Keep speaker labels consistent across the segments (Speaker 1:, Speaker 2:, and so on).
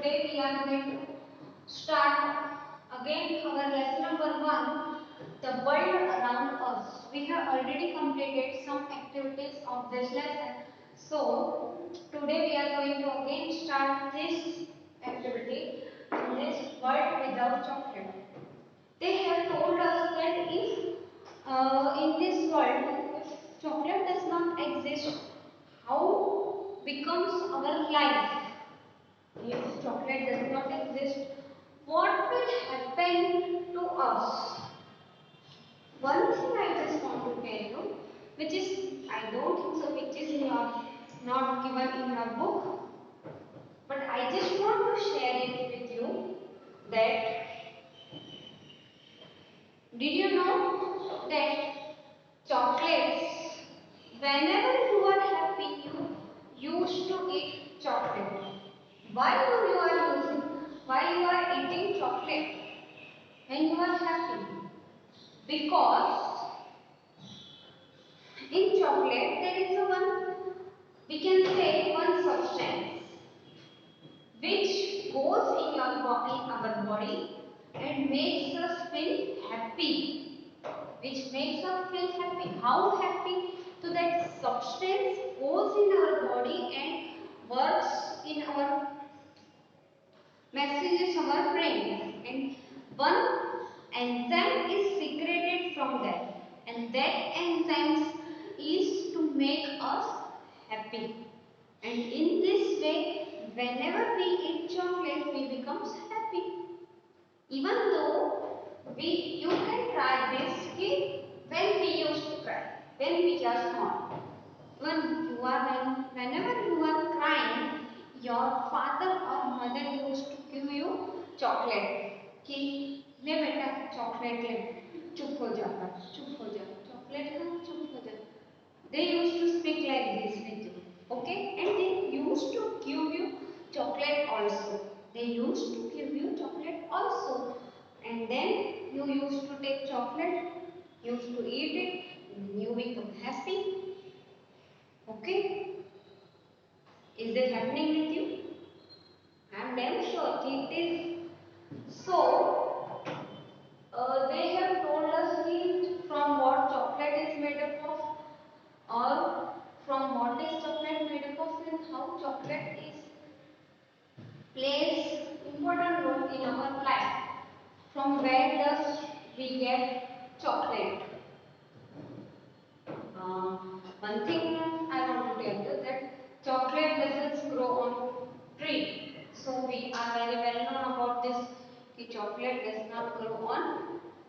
Speaker 1: today we are going to start again our lesson number 1, the world around us. We have already completed some activities of this lesson. So today we are going to again start this activity in this world without chocolate. They have told us that if in this world, if chocolate does not exist, how becomes our life? If chocolate does not exist, what will happen to us? One thing I just want to tell you, which is I don't think so, which is not given in your book, but I just want to share it with you that did you know that chocolates, whenever you are happy, you used to eat chocolate. Why you are using? Why you are eating chocolate when you are happy? Because in chocolate there is a one, we can say one substance which goes in your body, our body, and makes us feel happy. Which makes us feel happy. How happy? So that substance goes in our body and works in our messages our brain, and one enzyme is secreted from that, and that enzyme is to make us happy. And in this way, whenever we eat chocolate, we become happy. Even though you can try this when we used to cry, when we are small. Whenever you are crying, your father or mother used to give you chocolate. कि ले बेटा chocolate ले, चुप हो जा, चुप हो जा, चॉकलेट खा, चुप हो जा. They used to speak like this with you, okay? And they used to give you chocolate also. They used to give you chocolate also, and then you used to take chocolate, used to eat it, and you become happy. Okay? Is it happening with you? I am damn sure it is. So, they have told us from what chocolate is made up of, or from what is chocolate made up of, and how chocolate is plays important role in our life. From where does we get chocolate? One thing I want to tell you that chocolate doesn't grow on tree. So we are very well known about this. That chocolate does not grow on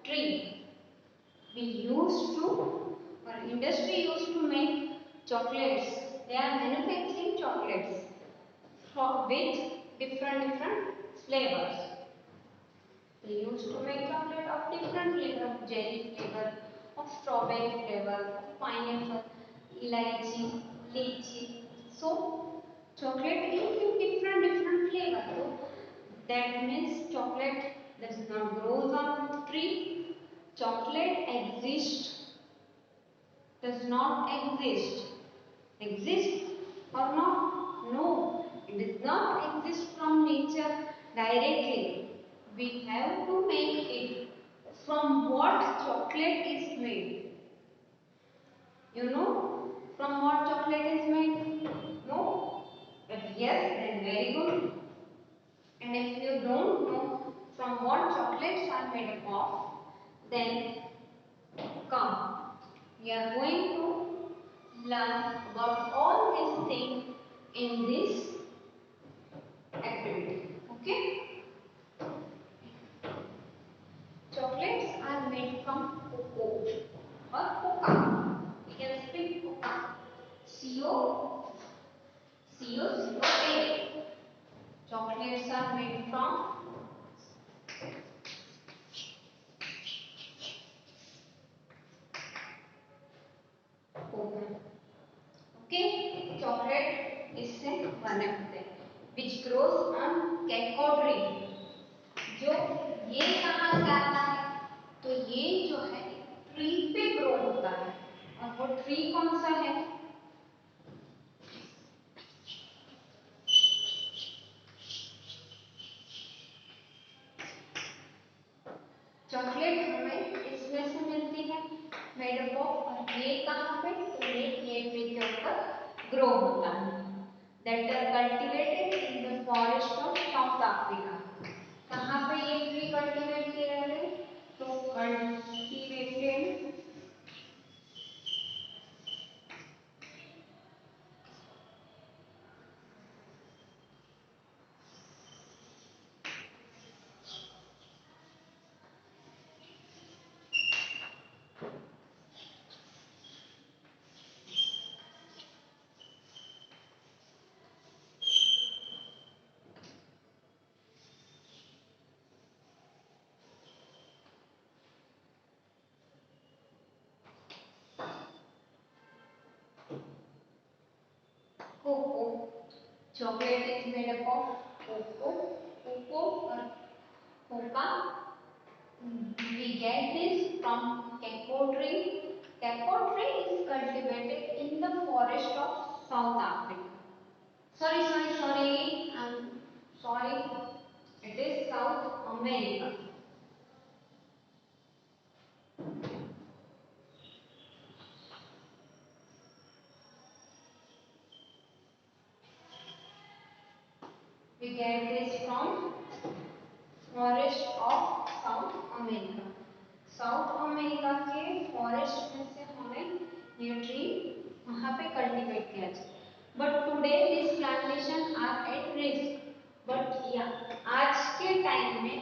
Speaker 1: tree. We used to, our industry used to make chocolates. They are manufacturing chocolates with different flavors. They used to make chocolate of different flavor, of jelly flavor, of strawberry flavor, of pineapple, elaichi, lychee. So chocolate is in different flavor. So that means chocolate does not grow on tree. Chocolate exists, does not exist. Exist or not? No, it does not exist from nature directly. We have to make it. From what chocolate is made? You know from what chocolate is made? No? If yes, then very good. And if you don't know from what chocolates are made up of, then come. We are going to learn about all these things in this activity. Okay? Chocolates are made from cocoa or coca. We can speak coca. C-O-C-O-C-O-A. Chocolates are made from cocoa. Okay? Chocolate is one of them which grows on cacao tree. जो ये कहाँ से आता है? तो ये जो है ट्री पे ग्रो होता है, और वो ट्री कौन सा है? ग्रो होता है, that are cultivated in the forest of South Africa. कहाँ पे ये ट्री कल्टिवेट किए जाते हैं? तो cultivated cocoa. Chocolate is made up of cocoa or coca. We get this from cacao tree. Cacao tree is cultivated in the forest of South Africa. Sorry. Sorry. It is South America. We get this from forest of south America. South America के forest में से हमें ये tree वहां पे cultivate किया जाए। But today this plantation are at risk. But या आज के टाइम में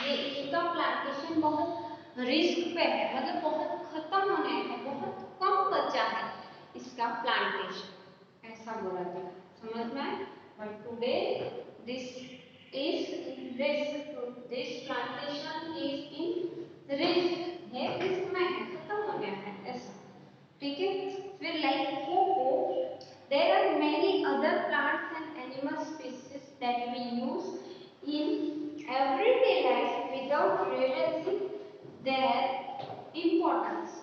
Speaker 1: ये इसका प्लांटेशन बहुत रिस्क पे है, मतलब बहुत खत्म होने है, बहुत कम बचा है इसका प्लांटेशन, ऐसा बोला गया। समझ में आया? But today this is in risk, this plantation is in risk, है रिस्क में है, खत्म हो गया है ऐसा। ठीक है, फिर like cocoa, there are many other plants and animal species that we use in everyday life without realizing their importance।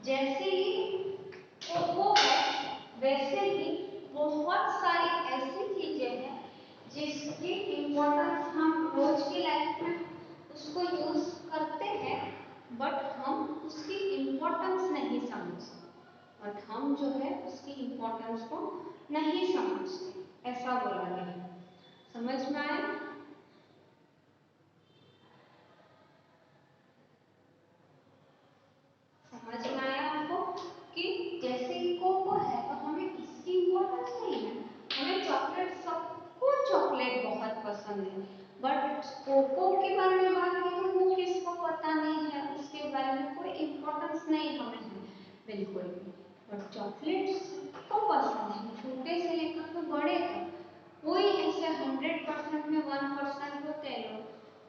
Speaker 1: जैसे ही कोको है वैसे ही बहुत सारी ऐसी चीजें हैं जिसकी इम्पोर्टेंस हम रोज की लाइफ में उसको यूज करते हैं, बट हम उसकी इम्पोर्टेंस नहीं समझते, बट हम जो है उसकी इम्पोर्टेंस को नहीं समझते, ऐसा बोला गया। समझ में आया? समझ में आया आपको कि जैसे कोको है तो हमें इसकी इम्पोर्टेंस नहीं है, हमें चॉकलेट, सबको चॉकलेट बहुत पसंद है, बट कोको के बारे में बात करें तो वो किसको पता नहीं है, उसके बारे में कोई इम्पोर्टेंस नहीं हमें है बिल्कुल भी। बट चॉकलेट सबको पसंद है, छोटे से लेकर तो बड़े तक। कोई ऐसे 100% में 1% होते हैं लोग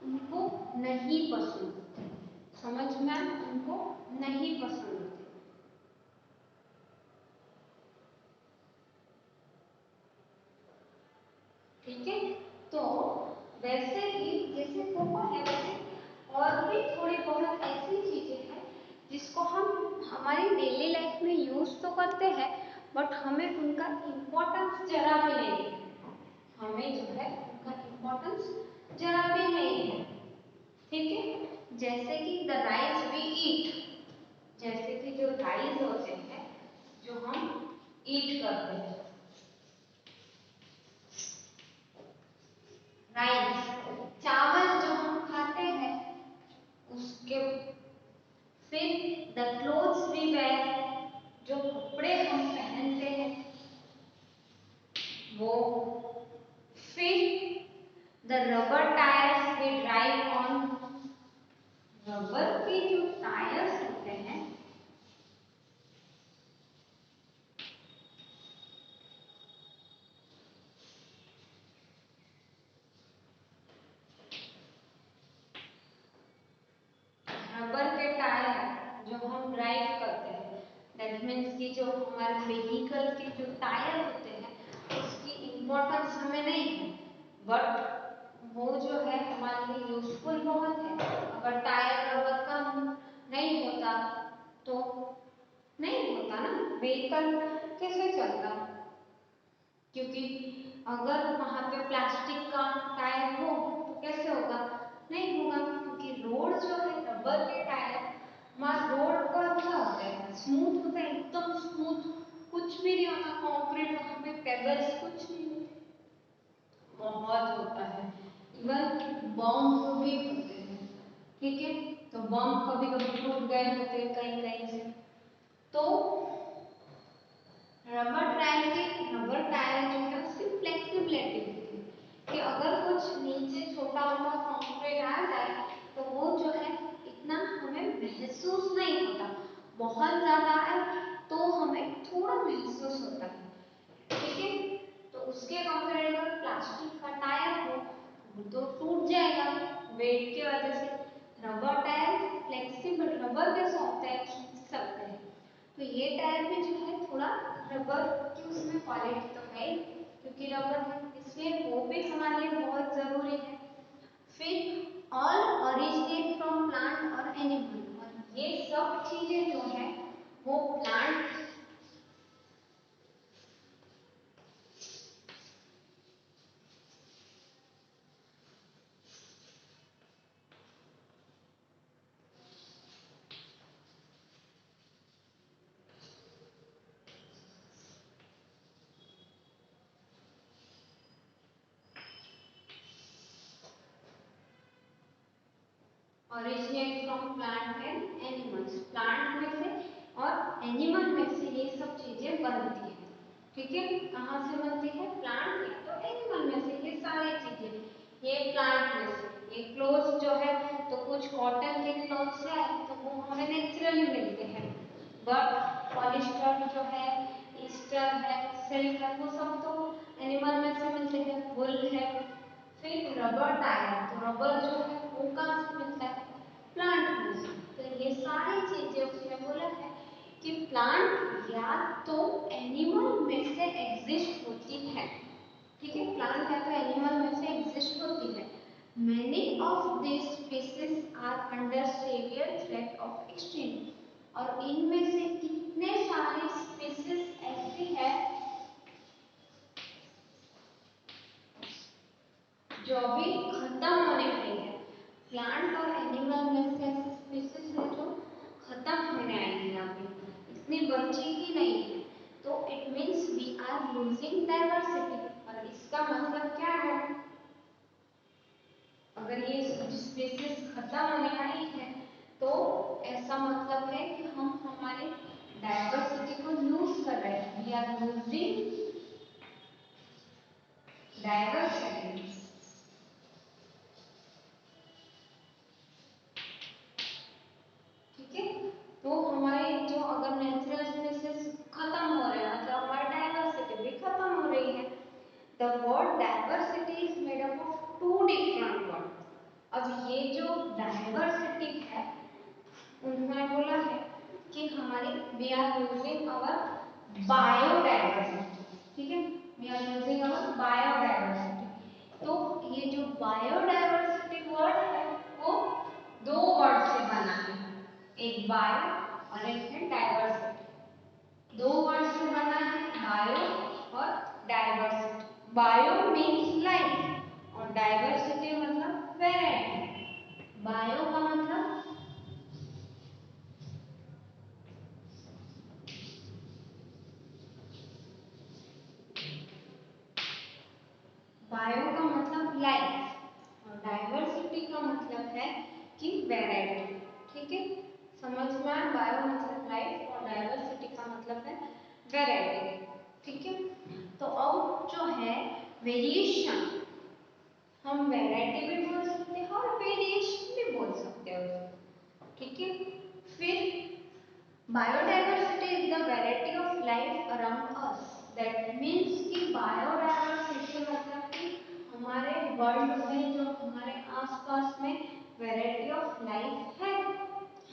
Speaker 1: उनको नहीं पसंद होते, समझ में उनको नहीं पसंद होते। ठीक है, तो वैसे ही जैसे कोको है वैसे और भी थोड़ी बहुत ऐसी चीजें हैं जिसको हम हमारी डेली लाइफ में यूज तो करते हैं, बट हमें उनका इम्पोर्टेंस जरा भी नहीं है, हमें जो है उनका इम्पोर्टेंस जरा भी नहीं है। ठीक है, जैसे कि द राइस वी ईट, जैसे कि जो राइस होते हैं जो हम ईट करते हैं, राइस चावल जो हम खाते हैं उसके, फिर द क्लोथ्स वी वेयर, जो कपड़े हम पहनते हैं वो, फिर the rubber tyres we drive on, rubber के जो टायर्स होते हैं, रबर के टायर जो हम ड्राइव करते हैं, दैट मीन्स कि जो हमारे व्हीकल के जो टायर होते हैं उसकी इम्पोर्टेंस हमें नहीं है, बट वो जो है हमारे लिए यूजफुल बहुत है। अगर टायर रबर का नहीं होता तो नहीं होता ना, व्हीकल कैसे चलता, क्योंकि अगर वहां पे प्लास्टिक का टायर हो तो कैसे होगा, नहीं होगा, क्योंकि रोड जो है रबर के टायर, हमारा रोड का क्या होता है, स्मूथ होता है, एकदम स्मूथ कुछ भी नहीं होता, कंक्रीट वहां पे पेबल्स कुछ नहीं होते, बहुत होता है। इवन बॉम्ब भी होते हैं, ठीक है, तो बॉम्ब कभी कभी टूट गए होते हैं कहीं कहीं से। तो रबर टायर जो है उसकी फ्लेक्सिबिलिटी होती है कि अगर कुछ नीचे छोटा मोटा कंक्रीट आ जाए तो वो जो है इतना हमें महसूस नहीं होता, बहुत ज्यादा आए तो हमें थोड़ा महसूस होता है, ठीक है। तो उसके कंपेयर अगर प्लास्टिक का टायर हो वो तो टूट जाएगा वेट की वजह से। रबर टायर फ्लेक्सिबल, रबर कैसा होता है, खींच सकते हैं, तो ये टायर भी जो है थोड़ा रबर की उसमें क्वालिटी तो है क्योंकि रबर है, इसलिए वो भी हमारे लिए बहुत जरूरी है। फिर ऑल ओरिजिनेट फ्रॉम प्लांट और एनिमल, और ये सब चीजें जो है वो plant originate from plant and animals, plant में से और एनिमल में से ये सब चीजें बनती है, ठीक है। कहाँ से बनती है, प्लांट या तो एनिमल में से, ये सारी चीजें, ये प्लांट में से। ये क्लोथ जो है तो कुछ कॉटन के क्लोथ से आए तो वो हमें नेचुरली मिलते हैं, बट पॉलिस्टर जो है, ईस्टर है, सिल्क है, वो सब तो एनिमल में से मिलते हैं, वुल है। फिर रबर टायर, तो रबर जो है वो कहाँ से मिलता है, प्लांट में से। तो ये सारी चीजें उसने बोला है कि प्लांट या तो एनिमल में से एग्जिस्ट होती है, ठीक है, प्लांट या तो एनिमल में से एग्जिस्ट होती है। Many of this species are under severe threat of extinction, और इनमें से कितने सारे स्पीसीज ऐसी है जो अभी खत्म होने वाली है। प्लांट और एनिमल में से ऐसी स्पीसीज है जो खत्म होने आई है, अभी इतनी बची ही नहीं है। तो it means we are losing diversity, और इसका मतलब क्या है, अगर ये स्पीसीज खत्म होने वाली है तो ऐसा मतलब है कि हम हमारे डाइवर्सिटी को लूज कर रहे हैं, वी आर लूजिंग डाइवर्सिटी, ठीक है। तो हमारे जो अगर नेचुरल स्पीसीज खत्म हो रहे हैं मतलब हमारी डाइवर्सिटी भी खत्म हो रही है। The word diversity is made up of two different word. अब ये जो डाइवर्सिटी है उन्होंने बोला है कि हमारी we are losing our biodiversity, ठीक है, we are losing our biodiversity. तो ये जो बायोडाइवर्सिटी वर्ड है वो दो वर्ड से बना है, एक बायो और एक है डाइवर्सिटी। दो वर्ड से बना है, बायो और डाइवर्सिटी। बायो मीन्स लाइफ और डाइवर्सिटी मतलब वैरायटी। बायो का मतलब बायो का मतलब लाइफ और डाइवर्सिटी का मतलब है कि वैरायटी, ठीक है, समझ में आया। बायो मतलब लाइफ और डाइवर्सिटी का मतलब है वैरायटी, ठीक है। तो अब जो है वेरिएशन, हम वैरायटी भी बोल सकते हैं और वेरिएशन भी बोल सकते हैं, ठीक है। फिर biodiversity is the variety of life around us, that means कि बायोडाइवर्सिटी मतलब कि हमारे वर्ल्ड में जो हमारे आसपास में वैरायटी ऑफ लाइफ है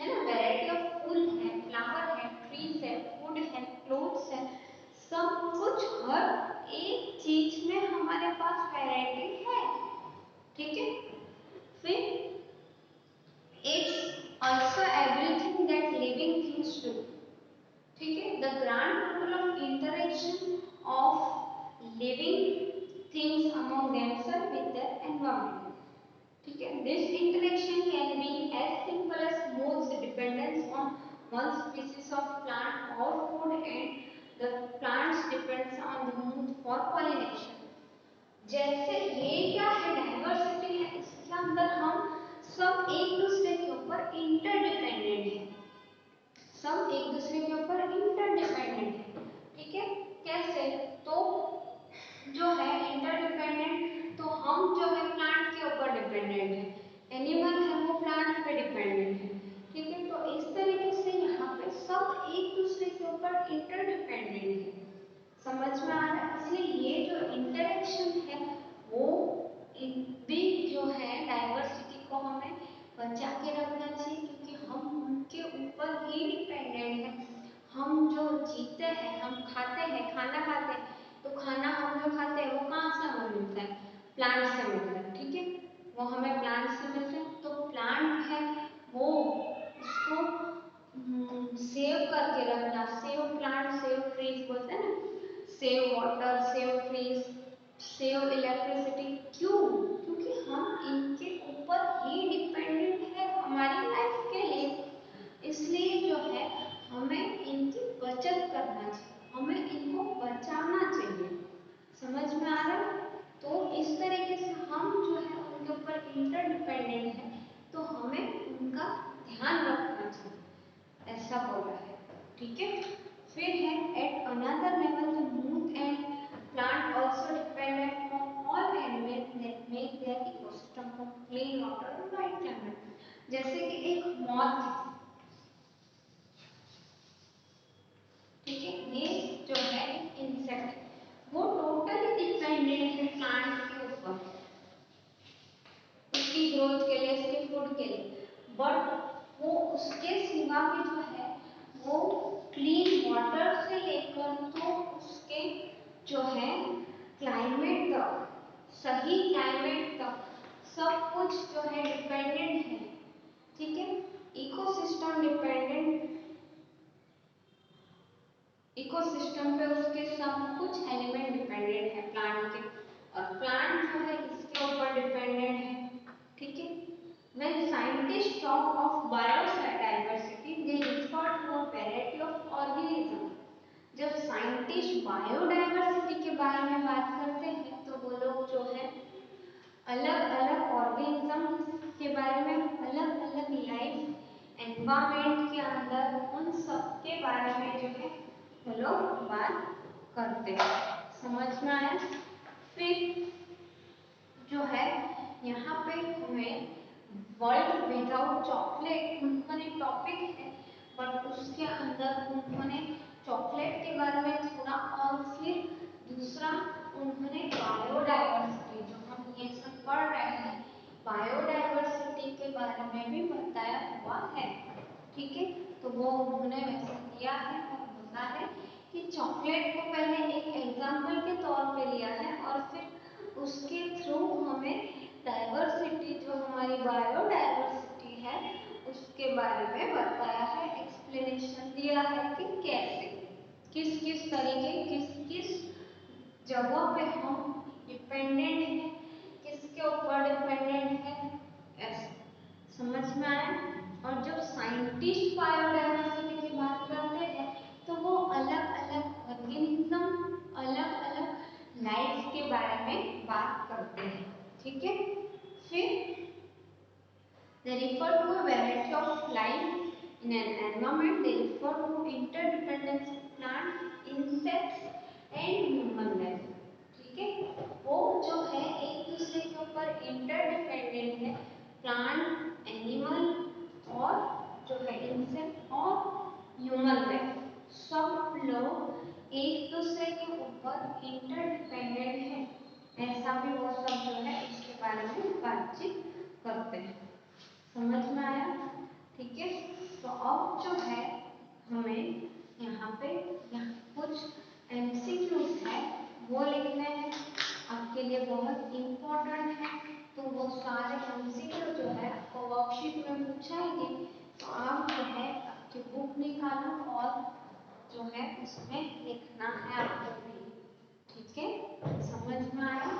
Speaker 1: ना, वैरायटी ऑफ फूल है, फ्लावर है, ट्रीज है, फूड है, क्लोथ्स है, सब कुछ हर एक चीज में हमारे पास वैरायटी है, ठीक है। फिर it's also everything that living things do, ठीक है, the grand total of interaction of living things among themselves with their environment, ठीक है। This interaction can be as simple as Mole's dependence on one species of plant or food and the और pollination. जैसे ये क्या है, diversity है, इसके अंदर हम सब एक दूसरे के ऊपर इंटरडिपेंडेंट है, सब एक दूसरे के ऊपर इंटरडिपेंडेंट है। ठीक है, कैसे? तो जो है इंटरडिपेंडेंट, तो हम जो है प्लांट के ऊपर डिपेंडेंट है, एनिमल है वो प्लांट पे डिपेंडेंट है। ठीक है, तो इस तरीके से यहाँ पे सब एक दूसरे के ऊपर इंटरडिपेंडेंट है। समझ में आ रहा है? इसलिए ये जो इंटरेक्शन है वो भी जो है डाइवर्सिटी को हमें बचा के रखना चाहिए, क्योंकि हम उनके ऊपर ही डिपेंडेंट हैं। हम जो जीते हैं, हम खाते हैं, खाना खाते हैं, तो खाना हम जो खाते हैं वो कहाँ से हमें मिलता है? प्लांट से मिलता है। ठीक है, वो हमें प्लांट से मिलता है। तो प्लांट है वो उसको सेव करके रखना, सेव प्लांट सेव ट्रीज बोलते हैं ना, save water save trees save electricity. क्यों? क्योंकि हम इनके ऊपर ही डिपेंडेंट है हमारी लाइफ के लिए। इसलिए जो है हमें इनकी बचत करना चाहिए, हमें इनको बचाना चाहिए। समझ में आ रहा है? तो इस तरीके से हम जो है उनके ऊपर इंटरडिपेंडेंट है, तो हमें उनका ध्यान रखना चाहिए, ऐसा बोला है। ठीक है, फिर है at another level the moon and plant also dependent on all animals that make their ecosystem from clean water and bright climate. जैसे कि एक मॉथ है, ठीक है, ये जो है इंसेक्ट, वो टोटली डिपेंडेंट है प्लांट के ऊपर, उसकी ग्रोथ के लिए, उसके फूड के लिए। बट वो उसके सिवा भी जो है वो क्लीन वाटर से लेकर तो उसके जो है क्लाइमेट तक, सही क्लाइमेट तक सब कुछ जो है डिपेंडेंट है। ठीक है, इकोसिस्टम डिपेंडेंट, इकोसिस्टम पे उसके सब कुछ एलिमेंट डिपेंडेंट है प्लांट के, और प्लांट जो है इसके ऊपर डिपेंडेंट है। ठीक है, when scientists talk of biodiversity they refer to a variety of organisms। जब साइंटिस्ट बायोडाइवर्सिटी के बारे में बात करते हैं तो वो लोग जो है अलग अलग ऑर्गेनिज्म के बारे में, अलग अलग लाइफ एनवायरनमेंट के अंदर उन सब के बारे में जो है वो लोग बात करते हैं। समझ में आया? फिर जो है यहाँ पे हमें वर्ल्ड विदाउट चॉकलेट उन्होंने टॉपिक है, बट उसके अंदर उन्होंने चॉकलेट के बारे में थोड़ा, और फिर दूसरा उन्होंने बायोडाइवर्सिटी, जो हम ये सब पढ़ रहे हैं, बायोडाइवर्सिटी के बारे में भी बताया हुआ है। ठीक है, तो वो उन्होंने वैसे किया है और बोला है कि चॉकलेट को पहले एक एग्जाम्पल के तौर पे लिया है, और फिर उसके थ्रू हमें डाइवर्सिटी, जो हमारी बायोडाइवर्सिटी है, उसके बारे में बताया है, एक्सप्लेनेशन दिया है कि कैसे, किस किस तरीके, किस किस जगह पे हम डिपेंडेंट हैं, किसके ऊपर डिपेंडेंट है, ऐसे। समझ में आया? और जब साइंटिस्ट बायोडाइवर्सिटी की बात करते हैं तो वो अलग अलग ऑर्गेनिज्म, अलग अलग लाइफ के बारे में बात करते हैं। ठीक है, फिर they refer to a variety of life in an environment, they refer to interdependence of plant, insects and human life। ठीक है, वो जो है एक दूसरे के ऊपर इंटरडिपेंडेंट है, प्लांट, एनिमल और जो है इंसेक्ट और ह्यूमन लाइफ, सब लोग एक दूसरे के ऊपर इंटरडिपेंडेंट है, ऐसा भी वो सब जो है उसके बारे में बातचीत करते हैं। समझ में आया? ठीक है, तो अब जो है हमें यहाँ पे कुछ एमसीक्यूज है वो लिखने हैं, आपके लिए बहुत इम्पोर्टेंट है। तो वो सारे एमसीक्यू जो है आपको वर्कशीट में पूछाएंगे, तो आप जो है आपकी बुक निकालो और जो है उसमें लिखना है आपको भी। ठीक है, समझ में आया?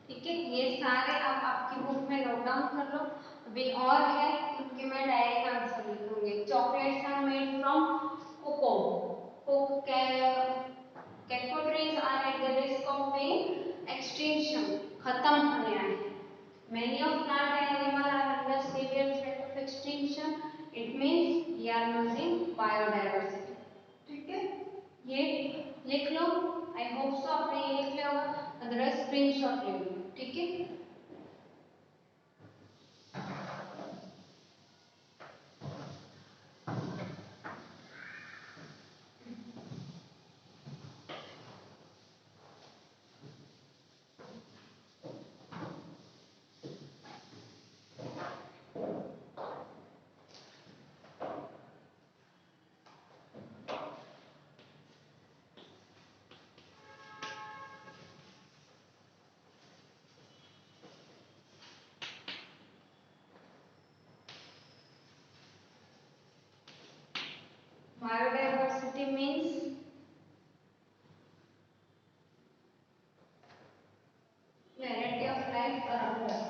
Speaker 1: ठीक है, ये सारे आप आपकी बुक में नोट डाउन कर लो। अभी और है, उनके मैं डायरेक्ट आंसर लिखूंगी। Chocolates are made from cocoa. Cocoa trees are at the risk of being extinction, खत्म होने आए। Many of plant and animal are under severe threat of extinction. It means we are losing biodiversity. ठीक है, ये लिख लो। I hope so आपने ये लिख लिया होगा, अदरवाइज स्क्रीनशॉट ले लो। ठीक है, biodiversity means variety of life around us.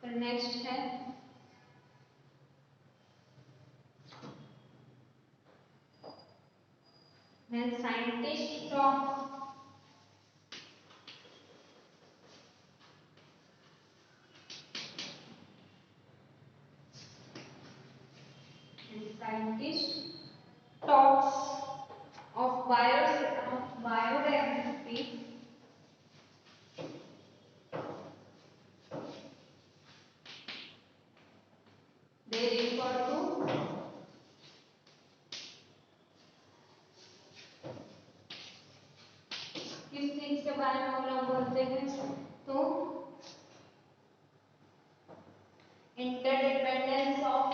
Speaker 1: फिर नेक्स्ट है when scientists talk scientist talks of biodiversity, they refer to किस चीज के बारे में हम लोग बोलते हैं, तो interdependence of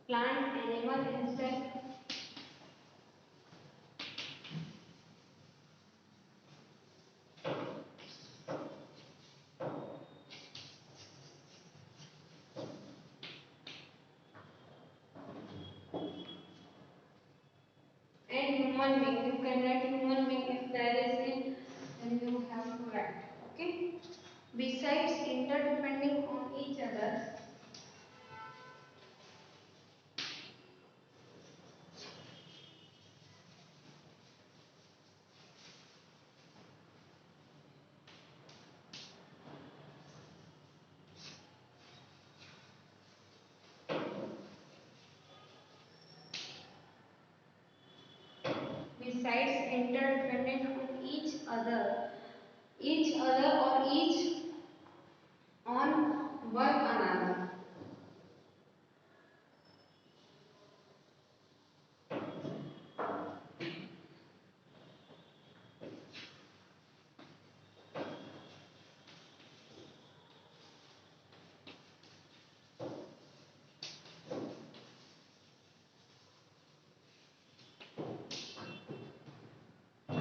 Speaker 1: plant, animal, insect, and human being. You can write human being if there is in, then you have to write. Okay. Besides interdepending on each other, besides interdependent on each other or each on one another.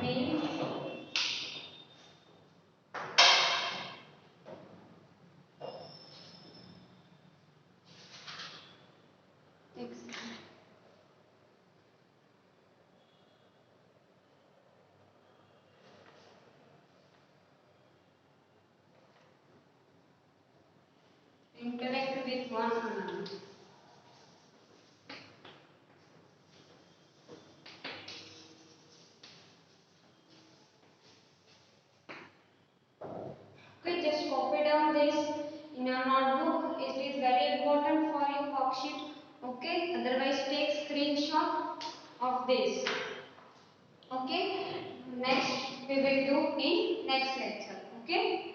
Speaker 1: Means interact with one another. Okay, just copy down this in your notebook. It is very important for your worksheet. Okay, otherwise take screenshot of this. Okay, next we will do in next lecture. Okay.